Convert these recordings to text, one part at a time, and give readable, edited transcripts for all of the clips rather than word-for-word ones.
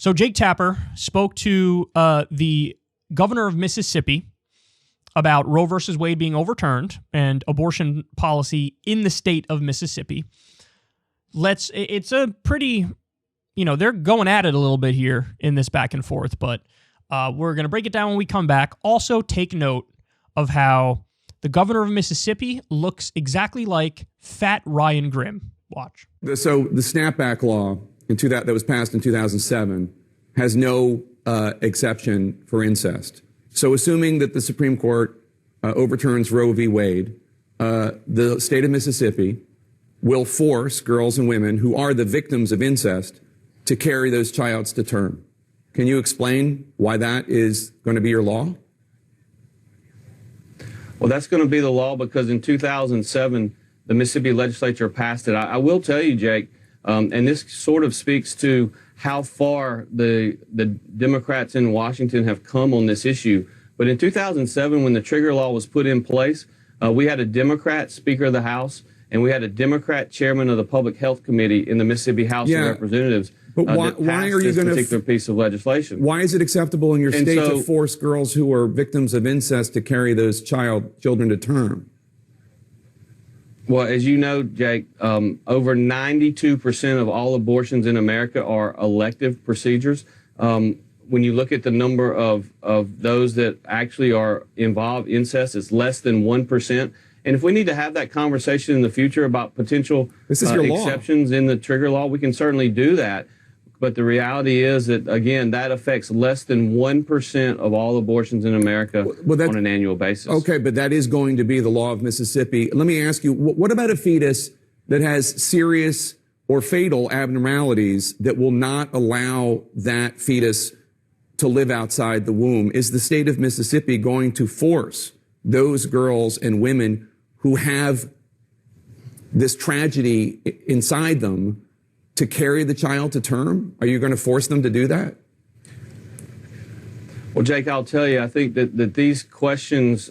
So Jake Tapper spoke to the governor of Mississippi about Roe versus Wade being overturned and abortion policy in the state of Mississippi. It's a pretty, they're going at it a little bit here in this back and forth, but we're going to break it down when we come back. Also, take note of how the governor of Mississippi looks exactly like fat Ryan Grimm. Watch. So the snapback law that was passed in 2007 has no exception for incest. So assuming that the Supreme Court overturns Roe v. Wade, the state of Mississippi will force girls and women who are the victims of incest to carry those childs to term. Can you explain why that is going to be your law? Well, that's going to be the law because in 2007, the Mississippi legislature passed it. I will tell you, Jake, and this sort of speaks to how far the Democrats in Washington have come on this issue. But in 2007, when the trigger law was put in place, we had a Democrat Speaker of the House, and we had a Democrat Chairman of the Public Health Committee in the Mississippi House of Representatives. But why are you going to particular piece of legislation? Why is it acceptable in your state to force girls who are victims of incest to carry those children to term? Well, as you know, Jake, over 92% of all abortions in America are elective procedures. When you look at the number of those that actually are involved in incest, it's less than 1%. And if we need to have that conversation in the future about potential exceptions in the trigger law, we can certainly do that. But the reality is that, again, that affects less than 1% of all abortions in America on an annual basis. Okay, but that is going to be the law of Mississippi. Let me ask you, what about a fetus that has serious or fatal abnormalities that will not allow that fetus to live outside the womb? Is the state of Mississippi going to force those girls and women who have this tragedy inside them to carry the child to term? Are you going to force them to do that? Well, Jake, I'll tell you, I think that these questions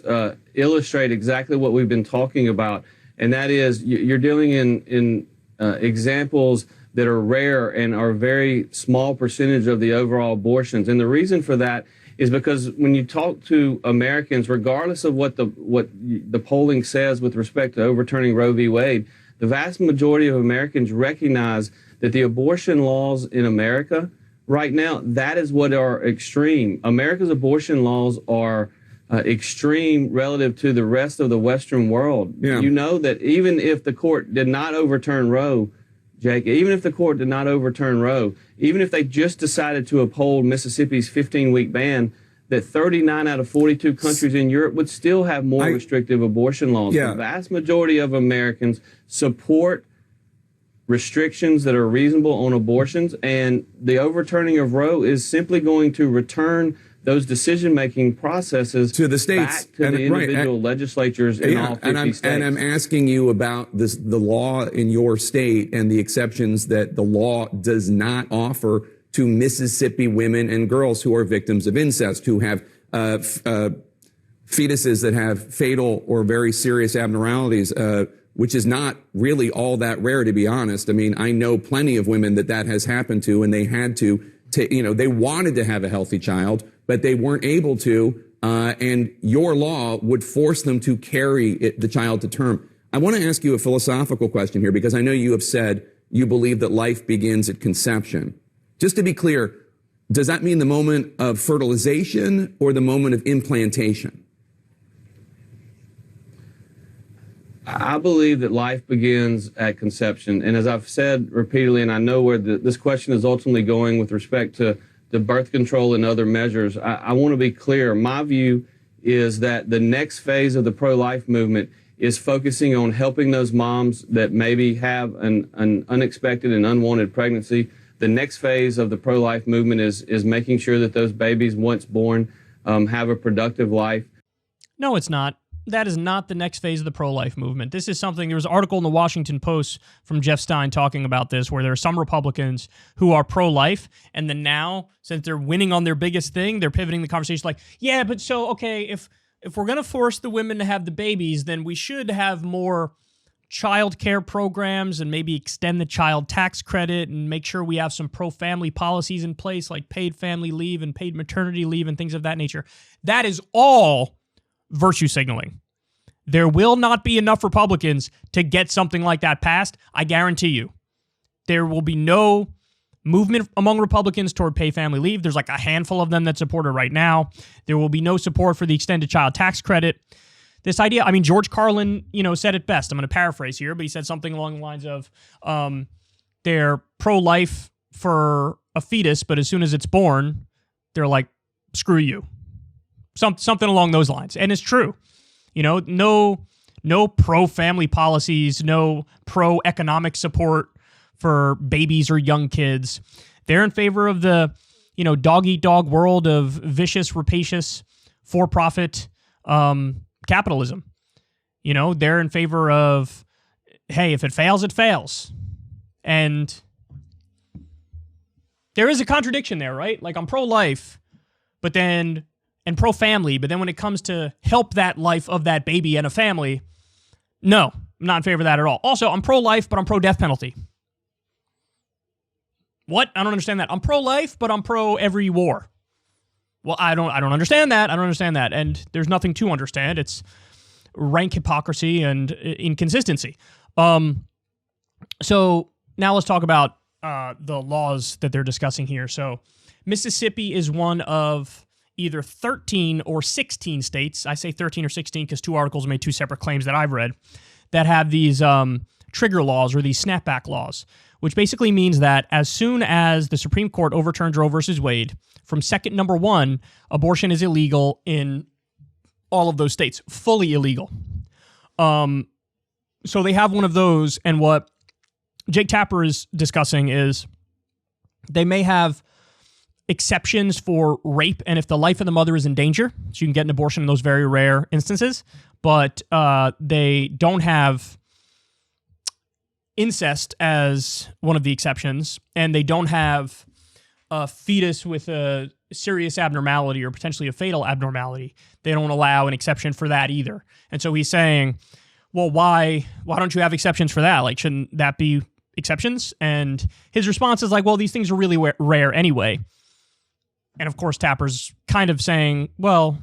illustrate exactly what we've been talking about, and that is you're dealing in examples that are rare and are a very small percentage of the overall abortions. And the reason for that is because when you talk to Americans, regardless of what the polling says with respect to overturning Roe v. Wade, the vast majority of Americans recognize that the abortion laws in America right now, that is what are extreme. America's abortion laws are extreme relative to the rest of the Western world. Yeah. You know that even if the court did not overturn Roe, Jake, even if the court did not overturn Roe, even if they just decided to uphold Mississippi's 15-week ban, that 39 out of 42 countries in Europe would still have more restrictive abortion laws. Yeah. The vast majority of Americans support restrictions that are reasonable on abortions, and the overturning of Roe is simply going to return those decision-making processes to the states, back to the individual legislatures in all 50 states. And I'm asking you about the law in your state and the exceptions that the law does not offer to Mississippi women and girls who are victims of incest, who have fetuses that have fatal or very serious abnormalities, which is not really all that rare, to be honest. I mean, I know plenty of women that has happened to, and they had to they wanted to have a healthy child, but they weren't able to, and your law would force them to carry the child to term. I want to ask you a philosophical question here, because I know you have said you believe that life begins at conception. Just to be clear, does that mean the moment of fertilization or the moment of implantation? I believe that life begins at conception. And as I've said repeatedly, and I know where this question is ultimately going with respect to birth control and other measures, I want to be clear. My view is that the next phase of the pro-life movement is focusing on helping those moms that maybe have an unexpected and unwanted pregnancy. The next phase of the pro-life movement is making sure that those babies, once born, have a productive life. No, it's not. That is not the next phase of the pro-life movement. This is something, there was an article in the Washington Post from Jeff Stein talking about this, where there are some Republicans who are pro-life, and then now, since they're winning on their biggest thing, they're pivoting the conversation like, yeah, but so, okay, if we're going to force the women to have the babies, then we should have more child care programs and maybe extend the child tax credit and make sure we have some pro-family policies in place like paid family leave and paid maternity leave and things of that nature. That is all virtue signaling. There will not be enough Republicans to get something like that passed. I guarantee you. There will be no movement among Republicans toward pay family leave. There's like a handful of them that support it right now. There will be no support for the extended child tax credit. This idea, I mean, George Carlin, said it best. I'm going to paraphrase here, but he said something along the lines of they're pro-life for a fetus, but as soon as it's born, they're like, screw you. Something along those lines. And it's true. No pro-family policies, no pro-economic support for babies or young kids. They're in favor of the, dog-eat-dog world of vicious, rapacious, for-profit capitalism. They're in favor of, hey, if it fails, it fails. And there is a contradiction there, right? Like, I'm pro-life, and pro-family, but then when it comes to help that life of that baby and a family, no, I'm not in favor of that at all. Also, I'm pro-life, but I'm pro-death penalty. What? I don't understand that. I'm pro-life, but I'm pro-every war. Well, I don't understand that. I don't understand that. And there's nothing to understand. It's rank hypocrisy and inconsistency. So now let's talk about the laws that they're discussing here. So Mississippi is one of either 13 or 16 states. I say 13 or 16 because two articles made two separate claims that I've read that have these trigger laws or these snapback laws, which basically means that as soon as the Supreme Court overturns Roe versus Wade, from second number one, abortion is illegal in all of those states, fully illegal. So they have one of those, and what Jake Tapper is discussing is they may have exceptions for rape and if the life of the mother is in danger, so you can get an abortion in those very rare instances, but they don't have incest as one of the exceptions, and they don't have a fetus with a serious abnormality or potentially a fatal abnormality. They don't allow an exception for that either. And so he's saying, well, why don't you have exceptions for that? Like, shouldn't that be exceptions? And his response is like, well, these things are really rare anyway. And of course, Tapper's kind of saying, well,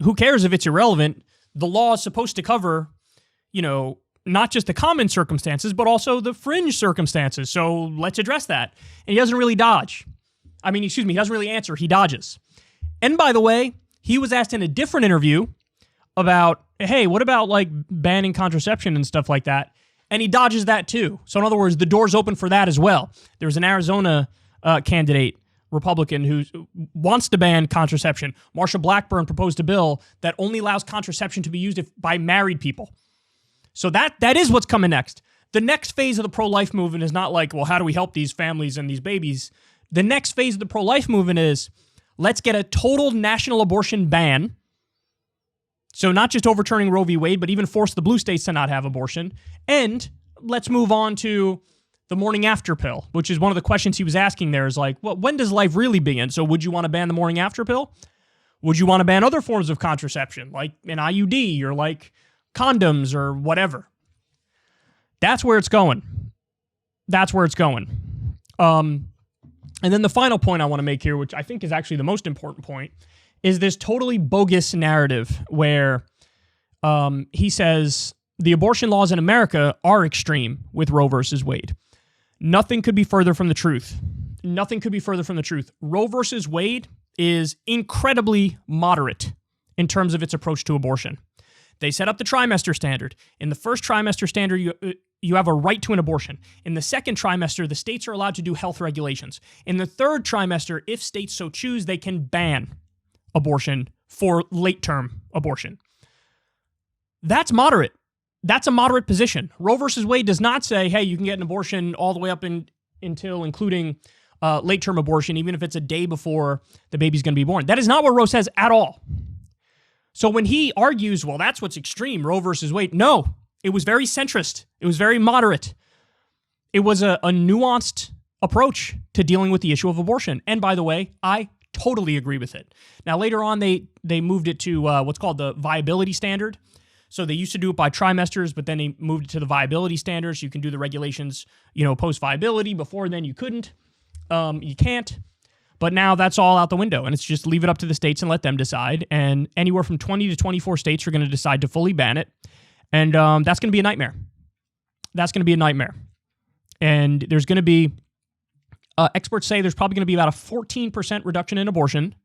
who cares if it's irrelevant? The law is supposed to cover, not just the common circumstances, but also the fringe circumstances. So let's address that. And he doesn't really dodge. He doesn't really answer. He dodges. And by the way, he was asked in a different interview about, hey, what about like banning contraception and stuff like that? And he dodges that too. So in other words, the door's open for that as well. There's an Arizona candidate, Republican, who wants to ban contraception. Marsha Blackburn proposed a bill that only allows contraception to be used by married people. So that is what's coming next. The next phase of the pro-life movement is not like, well, how do we help these families and these babies? The next phase of the pro-life movement is, let's get a total national abortion ban. So not just overturning Roe v. Wade, but even force the blue states to not have abortion. And let's move on to the morning after pill, which is one of the questions he was asking there is like, well, when does life really begin? So would you want to ban the morning after pill? Would you want to ban other forms of contraception, like an IUD or like condoms or whatever? That's where it's going. And then the final point I want to make here, which I think is actually the most important point, is this totally bogus narrative where he says the abortion laws in America are extreme with Roe versus Wade. Nothing could be further from the truth. Roe versus Wade is incredibly moderate in terms of its approach to abortion. They set up the trimester standard. In the first trimester standard, you have a right to an abortion. In the second trimester, the states are allowed to do health regulations. In the third trimester, if states so choose, they can ban abortion for late-term abortion. That's moderate. That's a moderate position. Roe versus Wade does not say, hey, you can get an abortion all the way up until including late-term abortion, even if it's a day before the baby's going to be born. That is not what Roe says at all. So when he argues, well, that's what's extreme, Roe versus Wade, no, it was very centrist. It was very moderate. It was a nuanced approach to dealing with the issue of abortion. And by the way, I totally agree with it. Now, later on, they moved it to what's called the viability standard. So they used to do it by trimesters, but then they moved it to the viability standards. You can do the regulations, post-viability. Before then, you couldn't. You can't. But now that's all out the window, and it's just leave it up to the states and let them decide. And anywhere from 20 to 24 states are going to decide to fully ban it. And that's going to be a nightmare. That's going to be a nightmare. And there's going to be, experts say there's probably going to be about a 14% reduction in abortion.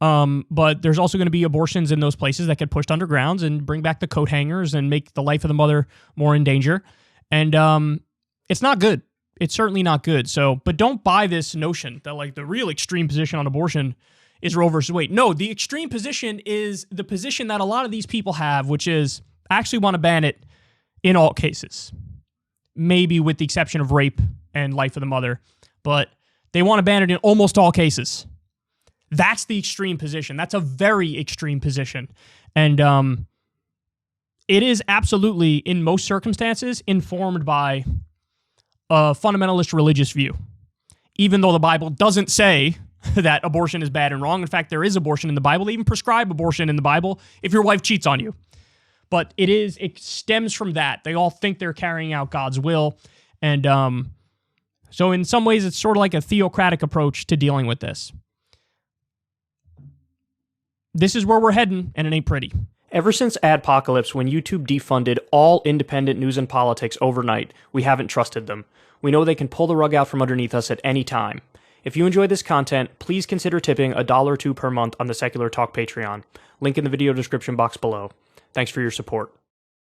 But there's also going to be abortions in those places that get pushed undergrounds and bring back the coat hangers and make the life of the mother more in danger. And it's not good. It's certainly not good. So, but don't buy this notion that like the real extreme position on abortion is Roe versus Wade. No, the extreme position is the position that a lot of these people have, which is I actually want to ban it in all cases, maybe with the exception of rape and life of the mother, but they want to ban it in almost all cases. That's the extreme position. That's a very extreme position. And it is absolutely, in most circumstances, informed by a fundamentalist religious view, even though the Bible doesn't say that abortion is bad and wrong. In fact, there is abortion in the Bible. They even prescribe abortion in the Bible if your wife cheats on you. But it stems from that. They all think they're carrying out God's will. And so in some ways, it's sort of like a theocratic approach to dealing with this. This is where we're heading, and it ain't pretty. Ever since Adpocalypse, when YouTube defunded all independent news and politics overnight, we haven't trusted them. We know they can pull the rug out from underneath us at any time. If you enjoy this content, please consider tipping $1 or $2 per month on the Secular Talk Patreon. Link in the video description box below. Thanks for your support.